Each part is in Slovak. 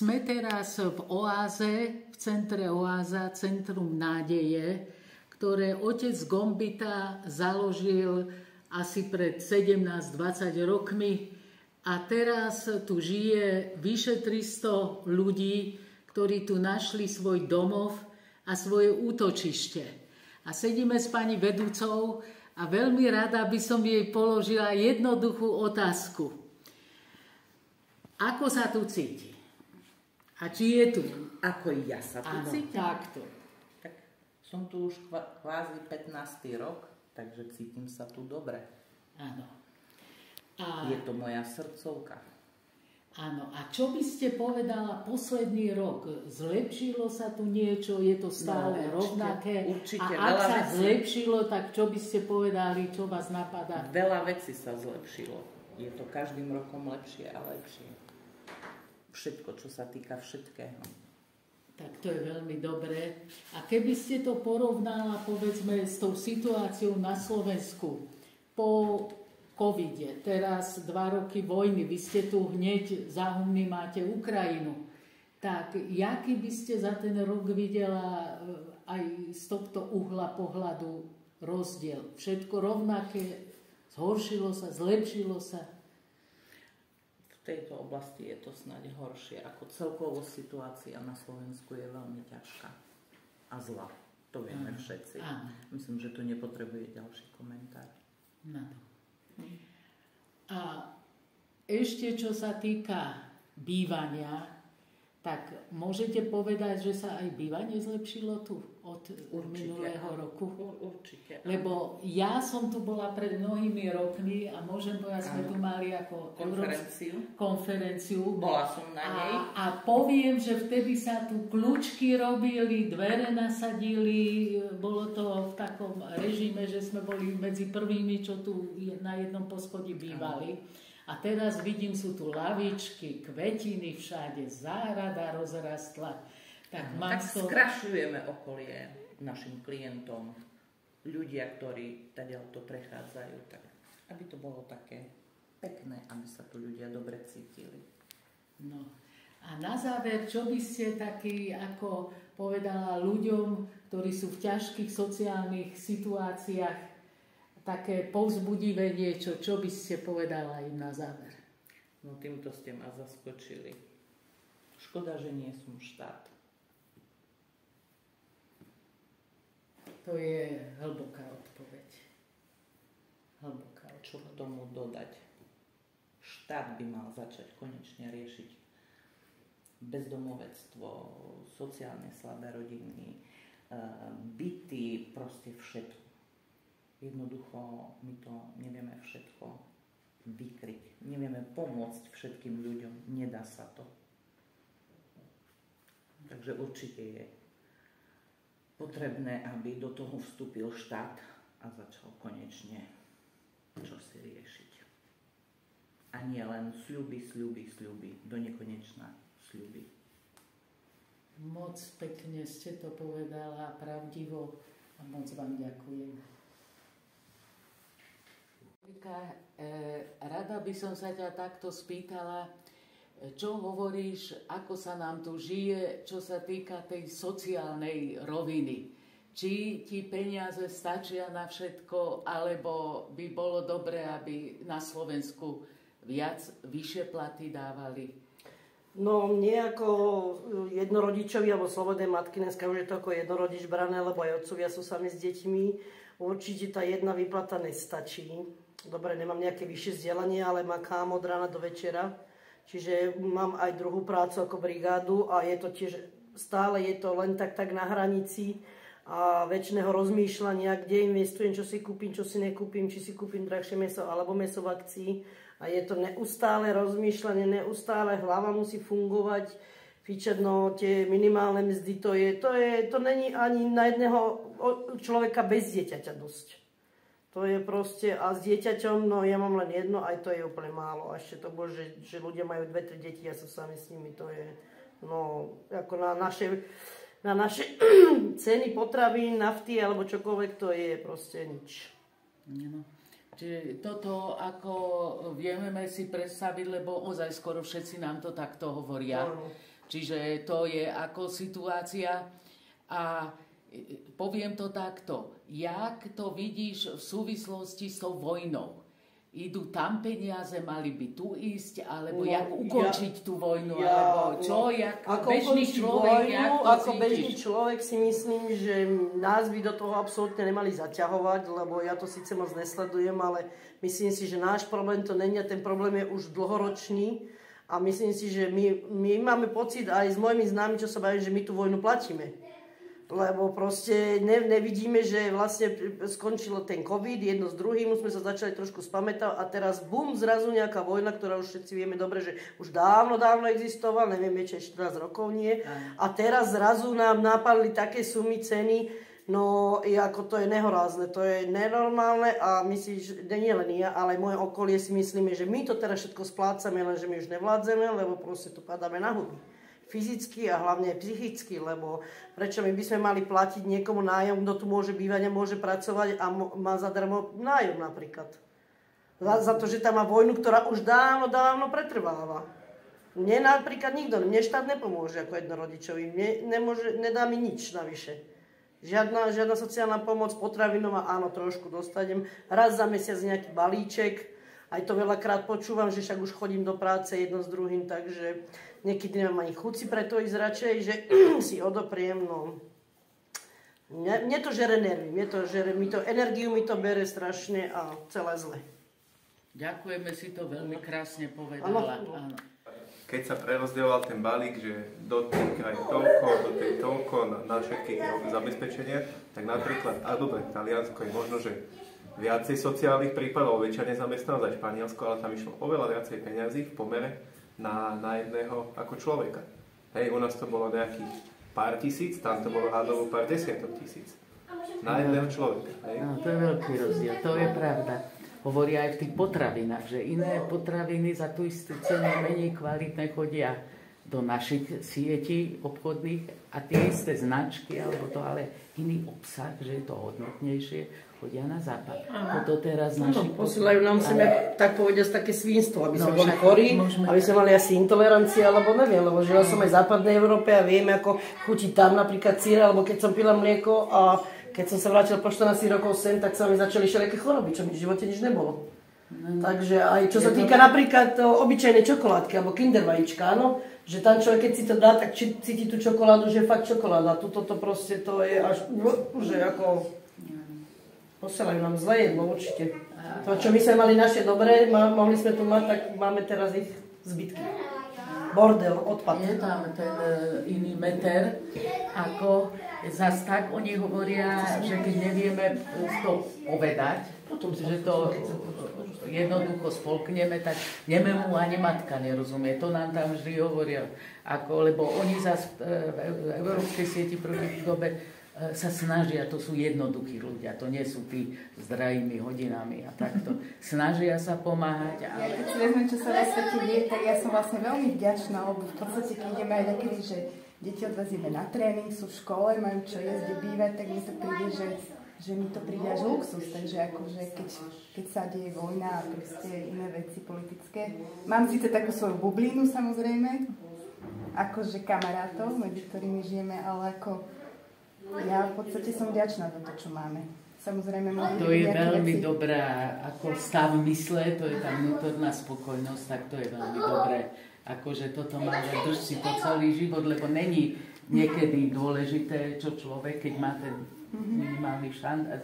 Sme teraz v oáze, v centre Oáza, Centrum nádeje, ktoré otec Gombita založil asi pred 17-20 rokmi a teraz tu žije vyše 300 ľudí, ktorí tu našli svoj domov a svoje útočište. A sedíme s pani vedúcou a veľmi rada by som jej položila jednoduchú otázku. Ako sa tu cíti? A či je tu? Ako ja sa tu cítim? Takto. Tak som tu už kvázi 15. rok, takže cítim sa tu dobre. Áno. Je to moja srdcovka. Áno. A čo by ste povedala posledný rok? Zlepšilo sa tu niečo? Je to stále rovnaké? Určite. A ak sa zlepšilo, tak čo by ste povedali? Čo vás napadá? Veľa vecí sa zlepšilo. Je to každým rokom lepšie a lepšie. Všetko, čo sa týka všetkého. Tak to je veľmi dobré. A keby ste to porovnala, povedzme, s tou situáciou na Slovensku po covide, teraz 2 roky vojny, vy ste tu hneď za humny máte Ukrajinu, tak jaký by ste za ten rok videla aj z tohto uhla pohľadu rozdiel? Všetko rovnaké? Zhoršilo sa? Zlepšilo sa? V tejto oblasti je to snáď horšie. Ako celkovo situácia na Slovensku je veľmi ťažká a zlá. To vieme všetci. Myslím, že to nepotrebuje ďalší komentár. No. A ešte čo sa týka bývania, tak môžete povedať, že sa aj bývanie zlepšilo tu od minulého roku? Určite. Lebo ja som tu bola pred mnohými rokmi a môžem povedať, sme tu mali ako konferenciu. Bola som na nej. A poviem, že vtedy sa tu kľúčky robili, dvere nasadili, bolo to v takom režime, že sme boli medzi prvými, čo tu na jednom poschodí bývali. A teraz vidím, sú tu lavičky, kvetiny všade, záhrada rozrastla. Tak skrašujeme okolie našim klientom, ľudia, ktorí tadiaľto prechádzajú, tak aby to bolo také pekné, aby sa tu ľudia dobre cítili. No. A na záver, čo by ste taký, ako povedala ľuďom, ktorí sú v ťažkých sociálnych situáciách, také povzbudivé niečo, čo by ste povedala im na záver? No týmto ste ma zaskočili. Škoda, že nie som štát. To je hlboká odpoveď. Hlboká odpoveď. Čo k tomu dodať? Štát by mal začať konečne riešiť bezdomovectvo, sociálne slabé rodiny, byty, proste všetko. Jednoducho my to nevieme všetko vykryť. Nevieme pomôcť všetkým ľuďom. Nedá sa to. Takže určite je potrebné, aby do toho vstúpil štát a začal konečne čosi riešiť. A nie len sľuby, do nekonečna sľuby. Moc pekne ste to povedala, pravdivo, a moc vám ďakujem. Rada by som sa ťa takto spýtala, čo hovoríš, ako sa nám tu žije, čo sa týka tej sociálnej roviny. Či ti peniaze stačia na všetko, alebo by bolo dobré, aby na Slovensku vyššie platy dávali? No mne ako jednorodičovi alebo slobodné matky, dneska už je to ako jednorodič brané, lebo aj otcovia sú sami s deťmi. Určite tá jedna výplata nestačí. Dobre, nemám nejaké vyššie vzdelanie, ale makám od rána do večera. Čiže mám aj druhú prácu ako brigádu a je to tiež, stále je to len tak na hranici a väčšného rozmýšľania, kde investujem, čo si kúpim, čo si nekúpim, či si kúpim drahšie mäso alebo mäso v akcii. A je to neustále rozmýšľanie, neustále hlava musí fungovať, fičať, no tie minimálne mzdy, to není ani na jedného človeka bez dieťaťa dosť. To je proste, a s dieťaťom, no ja mám len jedno, aj to je úplne málo. A ešte to bolo, že ľudia majú 2-3 deti, ja som sami s nimi, to je, no, ako na naše ceny potravín, nafty alebo čokoľvek, to je proste nič. No. Čiže toto ako vieme si predstaviť, lebo ozaj skoro všetci nám to takto hovoria. Čiže to je ako situácia a poviem to takto. Jak to vidíš v súvislosti s tou vojnou? Idú tam peniaze, mali by tu ísť, alebo jak ukončiť tú vojnu, alebo čo, jak bežný človek, jak to ako bežný človek si myslím, že nás by do toho absolútne nemali zaťahovať, lebo ja to síce moc nesledujem, ale myslím si, že náš problém to není a ten problém je už dlhoročný a myslím si, že my máme pocit aj s mojimi známi, čo sa bavím, že my tú vojnu platíme. Lebo proste nevidíme, že vlastne skončilo ten COVID, jedno s druhým, už sme sa začali trošku spamätať a teraz bum, zrazu nejaká vojna, ktorá už všetci vieme dobre, že už dávno existovala, nevieme, či 14 rokov nie. A teraz zrazu nám napálili také sumy ceny, no ako to je nehorázne, to je nenormálne a myslím, že nie len ja, ale moje okolie si myslíme, že my to teraz všetko splácame, lenže my už nevládzeme, lebo proste to padáme na huby. Fyzicky a hlavne psychicky, lebo prečo my by sme mali platiť niekomu nájom, kto tu môže bývať a môže pracovať a má zadarmo nájom napríklad. Za to, že tam má vojnu, ktorá už dávno pretrváva. Mne napríklad nikto, mne štát nepomôže ako jednorodičovi, nedá mi nič navyše. Žiadna sociálna pomoc, potravinová, áno, trošku dostanem. Raz za mesiac nejaký balíček, aj to veľakrát počúvam, že však už chodím do práce jedno s druhým, takže niekedy nemám ani chuť si preto ísť radšej, že si odopriem, no. Mne to žere nervy, energiu mi to bere strašne a celé zle. Ďakujeme, si to veľmi krásne povedala. Áno. Keď sa prerozdeľoval ten balík, že do tej krajín toľko, do tej toľko, na všetky zabezpečenia, tak napríklad, a dobre, Taliansko je možno, že viacej sociálnych prípadov, väčšia nezamestnanosť aj Španielsko, ale tam išlo oveľa viacej peňazí v pomere na jedného ako človeka. Hej, u nás to bolo nejakých pár tisíc, tam to bolo hádovo pár desiatok tisíc. Na jedného človeka. Hej. No, to je veľký rozdiel, to je pravda. Hovoria aj v tých potravinách, že iné potraviny za tú istú cenu menej kvalitné chodia do našich sietí obchodných a tie isté značky, alebo to ale iný obsah, že je to hodnotnejšie, chodia na západ. To teraz naši posielajú nám sem, tak povediať, také svinstvo, aby sme boli chorí, aby sme mali asi intoleranciu, alebo neviem, lebo žila som aj v západnej Európe a vieme, ako chutí tam napríklad sír, alebo keď som pila mlieko a keď som sa vrátila po 14 rokov sem, tak sa mi začali všelijaké choroby, čo mi v živote nič nebolo. Takže aj čo sa týka napríklad obyčajnej čokoládky, alebo kinder vajíčka, áno, že tam človek, keď si to dá, tak cíti tú čokoládu, že je fakt čokoláda. Tuto to proste to je až, že ako posielajú nám zlé jedlo určite. To, čo my sme mali naše dobré, mohli sme tu mať, tak máme teraz ich zbytky. Bordel, odpad. Je tam ten iný meter, ako zas tak oni hovoria, že keď nevieme to povedať, že to jednoducho spolkneme, tak nemému ani matka nerozumie. To nám tam vždy hovoria. Lebo oni zas v Európskej sieti proti chudobe sa snažia, to sú jednoduchí ľudia, to nie sú tí s drahými hodinami a takto. Snažia sa pomáhať. Ale... Ja keď si vezmem, čo sa vo svete deje, tak ja som vlastne veľmi vďačná, lebo v podstate, keď ideme aj takedy, že deti odvezieme na tréning, sú v škole, majú čo jesť, kde bývať, tak mi to príde, že mi to príde až luxus. Takže akože keď sa deje vojna a proste iné veci politické. Mám síce takú svoju bublinu, samozrejme, akože kamarátov, medzi ktorými žijeme, ale ako ja v podstate som vďačná za to, čo máme. Samozrejme, to je veľmi dobrá ako stav mysle, to je tá vnútorná spokojnosť, tak to je veľmi dobré. Akože toto má drž si to celý život, lebo není niekedy dôležité, čo človek, keď má ten minimálny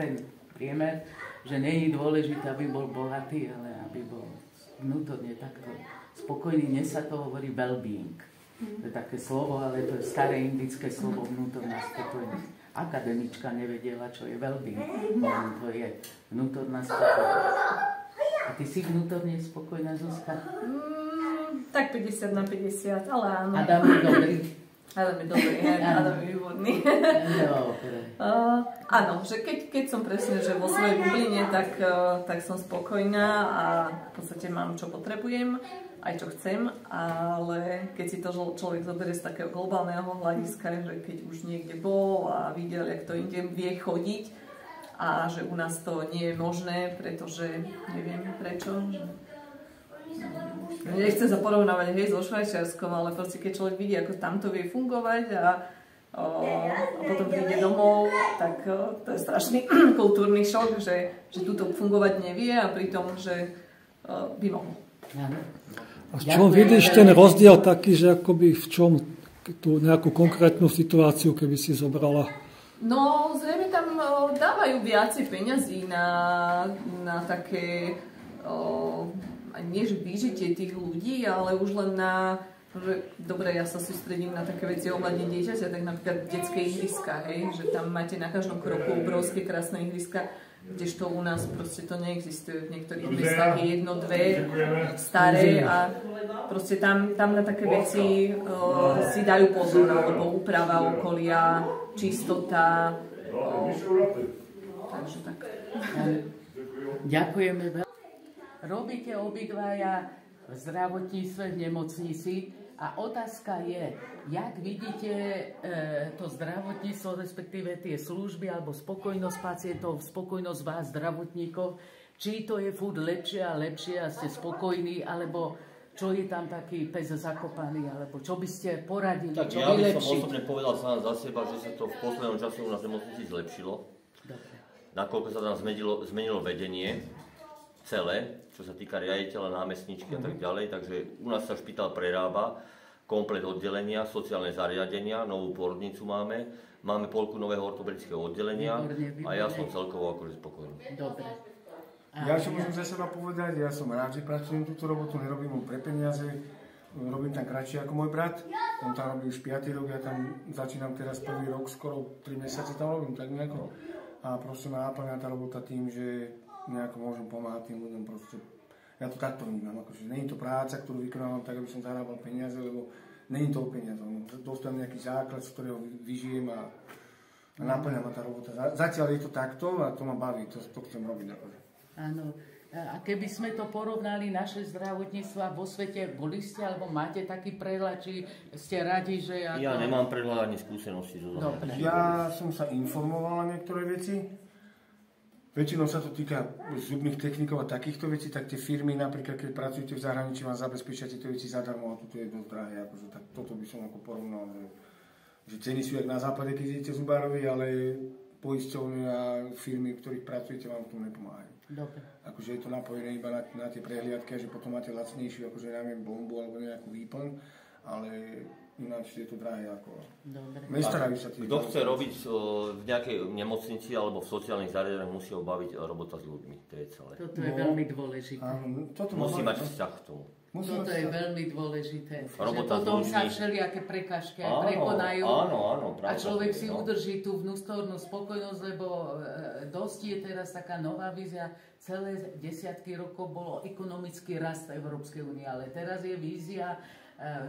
ten priemer, že není dôležité, aby bol bohatý, ale aby bol vnútorne takto spokojný. Dnes sa to hovorí well-being. To je také slovo, ale to je staré indické slovo vnútorná spokojnosť. Akademička nevedela, čo je well-being. To je vnútorná spokojnosť. A ty si vnútorne spokojná, Zuzka? Tak 50 na 50, ale áno. Adam je dobrý. Adam je dobrý, Adam je výborný. Dobre. Áno, že keď som presne že vo svojej bubline, tak som spokojná a v podstate mám, čo potrebujem, aj čo chcem, ale keď si to človek zoberie z takého globálneho hľadiska, že keď už niekde bol a videl, jak to inde vie chodiť a že u nás to nie je možné, pretože neviem prečo, že Nechcem sa porovnávať so Švajčiarskom, ale proste keď človek vidí, ako tam to vie fungovať a potom príde domov, tak to je strašný kultúrny šok, že tuto fungovať nevie a pritom, že by mohol. A v čom vidíš ten rozdiel taký, že akoby v čom tú nejakú konkrétnu situáciu, keby si zobrala? No, zrejme tam dávajú viacej peňazí na také, nie že vyžitie tých ľudí, ale už len na, že dobre, ja sa sústredím na také veci ohľadne dieťaťa, tak napríklad detské ihriska, hej, že tam máte na každom kroku obrovské krásne ihriska, kdežto u nás proste to neexistuje. V niektorých mestách je 1, 2 staré a proste tam na také veci si dajú pozor, alebo úprava okolia, čistota. Takže tak. Ďakujeme veľmi. Robíte obidvaja v zdravotníctve v nemocnici a otázka je, jak vidíte to zdravotníctvo, respektíve tie služby alebo spokojnosť pacientov, spokojnosť vás, zdravotníkov, či to je furt lepšie a lepšie a ste spokojní, alebo čo je tam taký pes zakopaný, alebo čo by ste poradili, tak čo ja by vylepšiť? som osobne povedal sám za seba, že sa to v poslednom čase u nás v nemocnici zlepšilo. Dobre. Nakoľko sa tam zmenilo vedenie celé, čo sa týka riaditeľa, námestničky a tak ďalej, takže u nás sa špitál prerába, komplet oddelenia, sociálne zariadenia, novú porodnicu máme polku nového ortopedického oddelenia a ja som celkovo akože spokojný. Dobre. Ja čo môžem za seba povedať, ja som rád, že pracujem túto robotu, nerobím mu pre peniaze, robím tam kratšie ako môj brat, on tam robí už 5. rok, ja tam začínam teraz 1. rok, skoro 3 mesiace tam robím, tak nejako. A proste ma náplňa tá robota tým, že nejako môžem pomáhať tým ľuďom, proste. Ja to takto vnímam, akože není to práca, ktorú vykonávam tak, aby som zarábal peniaze, lebo není to o peniazom. Dostanem nejaký základ, z ktorého vyžijem a náplňa ma tá robota. Zatiaľ je to takto a to ma baví, to chcem robiť. Akože. Áno. A keby sme to porovnali naše zdravotníctvo vo svete, boli ste alebo máte taký prehľad, či ste radi, že... Ako... Ja nemám prehľad ani skúsenosti zo zahraničia. Ja som sa informoval na niektoré veci. Väčšinou sa to týka zubných technikov a takýchto vecí, tak tie firmy, napríklad keď pracujete v zahraničí, vám zabezpečia tieto veci zadarmo a toto je dosť drahé. Akože, tak toto by som ako porovnal, že ceny sú jak na západe, keď idete zubárovi, ale poisťovne a firmy, v ktorých pracujete, vám v tom nepomáhajú. Dobre. Akože je to napojené iba na tie prehliadky, že potom máte lacnejšiu, akože neviem, bombu alebo nejakú výplň, ale ináč je to drahé ako... Nestarajú sa kto chce robiť v nejakej nemocnici alebo v sociálnych zariadeniach, musí obaviť robota s ľuďmi, to je celé. Toto je veľmi dôležité. Musí mať vzťah k tomu. Toto je veľmi dôležité. Robota potom sa všelijaké prekažky aj prekonajú. Áno, a človek si udrží tú vnútornú spokojnosť, lebo dosť je teraz taká nová vízia. Celé desiatky rokov bolo ekonomický rast Európskej únie, ale teraz je vízia,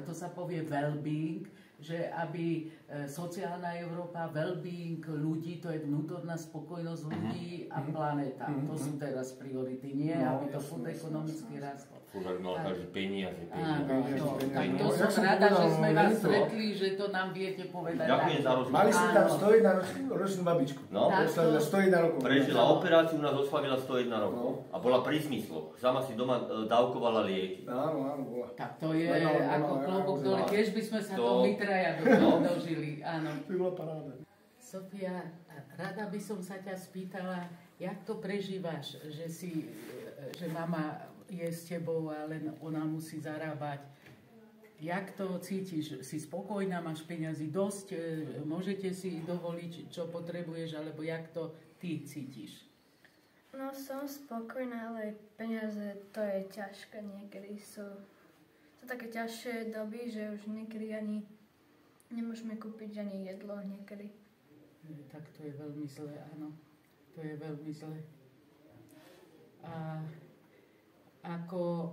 to sa povie well-being, že aby sociálna Európa, well-being ľudí, to je vnútorná spokojnosť ľudí a planéta. To sú teraz priority, nie aby to furt ekonomicky rastlo. Furt mal každý peniaze. Tak to som rada, že sme vás stretli, že to nám viete povedať. Ďakujem za rozhovor. Mali ste tam 101 ročnú babičku. No, 101 rokov. Prežila operáciu, u nás oslavila 101 rokov. A bola pri zmysloch. Sama si doma dávkovala lieky. Áno, bola. Tak to je ako klobúk dole. Tiež by sme sa to my traja dožili. Áno. To by bola paráda. Sofia, rada by som sa ťa spýtala, jak to prežívaš, že mama je s tebou a len ona musí zarábať. Jak to cítiš? Si spokojná, máš peniazy dosť? Môžete si dovoliť, čo potrebuješ, alebo jak to ty cítiš? No som spokojná, ale peniaze to je ťažké. Niekedy sú také ťažšie doby, že už niekedy ani nemôžeme kúpiť ani jedlo niekedy. Tak to je veľmi zlé, áno. To je veľmi zlé. A ako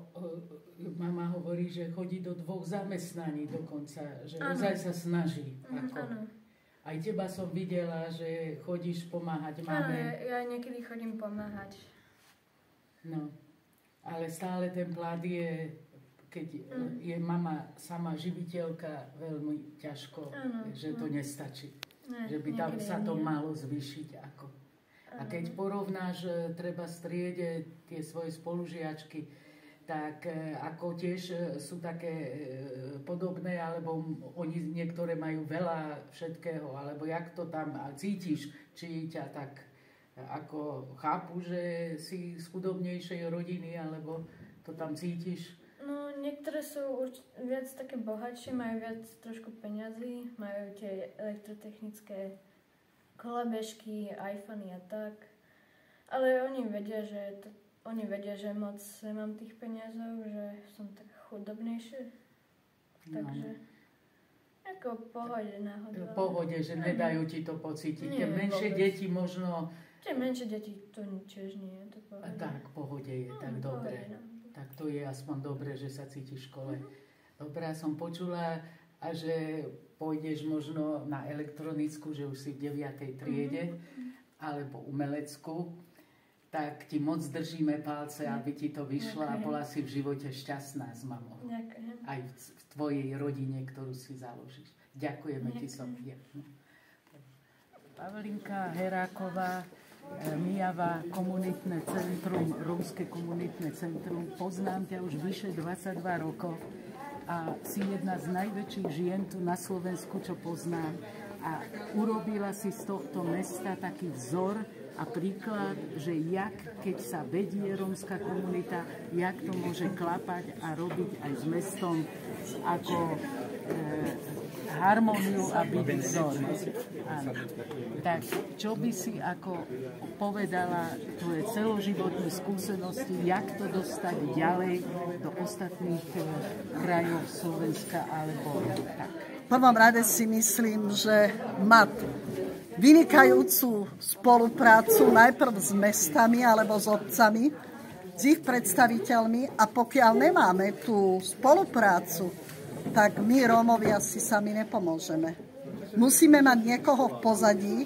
mama hovorí, že chodí do 2 zamestnaní dokonca, že ozaj sa snaží. Áno. Aj teba som videla, že chodíš pomáhať mame. Áno, ja niekedy chodím pomáhať. No, ale stále ten plat je, keď je mama sama živiteľka, veľmi ťažko, že to nestačí. Že by tam sa to malo zvýšiť ako. A keď porovnáš treba striede tie svoje spolužiačky, tak ako tiež sú také podobné, alebo oni niektoré majú veľa všetkého, alebo jak to tam cítiš, či ťa tak ako chápu, že si z chudobnejšej rodiny, alebo to tam cítiš? No, niektoré sú viac také bohatšie, majú viac trošku peňazí, majú tie elektrotechnické kolabežky, iPhony a tak. Ale oni vedia, že moc nemám tých peniazov, že som tak chudobnejšie. Takže ako v pohode náhodou. V pohode, že nedajú ti to pocítiť. Tie menšie deti možno... Tie menšie deti to tiež nie je. Tak, v pohode je, tak dobre. Tak to je aspoň dobre, že sa cítiš v škole. Dobre, som počula, a že pôjdeš možno na elektronickú, že už si v 9. triede, alebo umeleckú, tak ti moc držíme palce, aby ti to vyšlo a bola si v živote šťastná s mamou. Ďakujem. Aj v tvojej rodine, ktorú si založíš. Ďakujeme ti, Sofia. Pavlinka Heráková, Mijava komunitné centrum, Rómske komunitné centrum. Poznám ťa už vyše 22 rokov a si jedna z najväčších žien tu na Slovensku, čo poznám. A urobila si z tohto mesta taký vzor a príklad, že keď sa vedie rómska komunita, jak to môže klapať a robiť aj s mestom ako harmóniu a byť vzor. Tak čo by si ako povedala tvoje celoživotné skúsenosti, jak to dostať ďalej do ostatných krajov Slovenska alebo tak? V prvom rade si myslím, že MAT vynikajúcu spoluprácu najprv s mestami alebo s obcami, s ich predstaviteľmi, a pokiaľ nemáme tú spoluprácu, tak my Rómovia si sami nepomôžeme. Musíme mať niekoho v pozadí,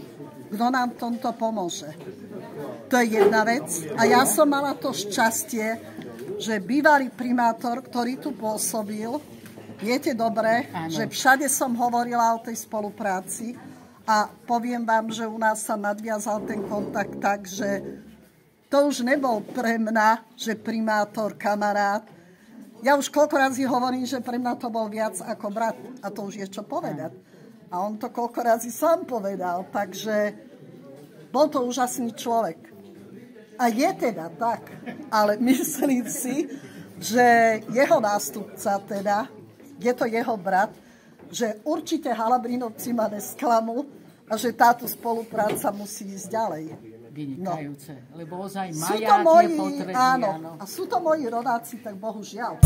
kto nám v tomto pomôže. To je jedna vec. A ja som mala to šťastie, že bývalý primátor, ktorý tu pôsobil, viete dobre, že všade som hovorila o tej spolupráci a poviem vám, že u nás sa nadviazal ten kontakt tak, že to už nebol pre mňa, že primátor, kamarát. Ja už koľko razy hovorím, že pre mňa to bol viac ako brat a to už je čo povedať. A on to koľko razy sám povedal, takže bol to úžasný človek. A je teda tak, ale myslím si, že jeho nástupca teda, je to jeho brat, že určite Halabrinovci ma nesklamú a že táto spolupráca musí ísť ďalej. Vynikajúce, lebo ozaj maják je potrebný. Áno, a sú to moji rodáci, tak bohužiaľ.